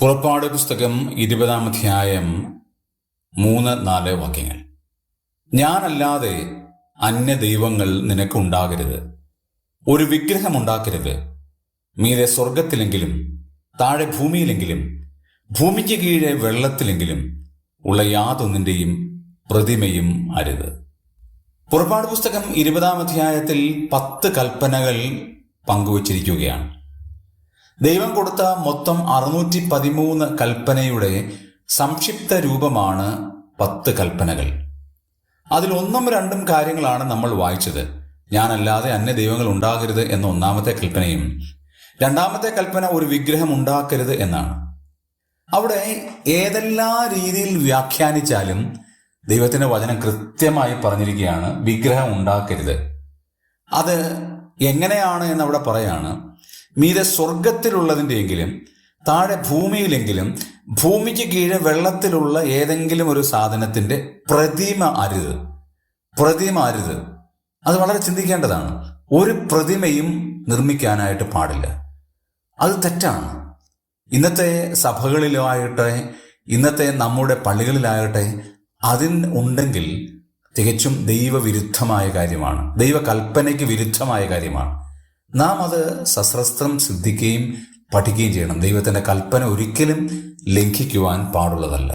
പുറപ്പാട് പുസ്തകം 20-ാം അധ്യായം 3-4 വാക്യങ്ങൾ. ഞാനല്ലാതെ അന്യ ദൈവങ്ങൾ നിനക്കുണ്ടാകരുത്, ഒരു വിഗ്രഹമുണ്ടാക്കരുത്. മീതെ സ്വർഗത്തിലെങ്കിലും താഴെ ഭൂമിയിലെങ്കിലും ഭൂമിക്ക് കീഴെ വെള്ളത്തിലെങ്കിലും ഉള്ള യാതൊന്നിൻ്റെയും പ്രതിമയും അരുത്. പുറപ്പാട് പുസ്തകം 20-ാം അധ്യായത്തിൽ 10 കൽപ്പനകൾ പങ്കുവച്ചിരിക്കുകയാണ്. ദൈവം കൊടുത്ത മൊത്തം 613 കൽപ്പനയുടെ സംക്ഷിപ്ത രൂപമാണ് 10 കൽപ്പനകൾ. അതിൽ 1-2 കാര്യങ്ങളാണ് നമ്മൾ വായിച്ചത്. ഞാനല്ലാതെ അന്യ ദൈവങ്ങൾ ഉണ്ടാകരുത് എന്ന 1-ാമത്തെ കൽപ്പനയും 2-ാമത്തെ കൽപ്പന ഒരു വിഗ്രഹം ഉണ്ടാക്കരുത് എന്നാണ്. അവിടെ ഏതെല്ലാം രീതിയിൽ വ്യാഖ്യാനിച്ചാലും ദൈവത്തിന്റെ വചനം കൃത്യമായി പറഞ്ഞിരിക്കുകയാണ്, വിഗ്രഹം ഉണ്ടാക്കരുത്. അത് എങ്ങനെയാണ് എന്നവിടെ പറയാണ്. മീതെ സ്വർഗത്തിലുള്ളതിൻ്റെയെങ്കിലും താഴെ ഭൂമിയിലെങ്കിലും ഭൂമിക്ക് കീഴെ വെള്ളത്തിലുള്ള ഏതെങ്കിലും ഒരു സാധനത്തിന്റെ പ്രതിമ അരുത്. അത് വളരെ ചിന്തിക്കേണ്ടതാണ്. ഒരു പ്രതിമയും നിർമ്മിക്കാനായിട്ട് പാടില്ല. അത് തെറ്റാണ്. ഇന്നത്തെ സഭകളിലാകട്ടെ, ഇന്നത്തെ നമ്മുടെ പള്ളികളിലാകട്ടെ, ഉണ്ടെങ്കിൽ തികച്ചും ദൈവവിരുദ്ധമായ കാര്യമാണ്, ദൈവകൽപ്പനയ്ക്ക് വിരുദ്ധമായ കാര്യമാണ്. നാം അത് സശ്രസ്ത്രം ശ്രദ്ധിക്കുകയും പഠിക്കുകയും ചെയ്യണം. ദൈവത്തിന്റെ കൽപ്പന ഒരിക്കലും ലംഘിക്കുവാൻ പാടുള്ളതല്ല.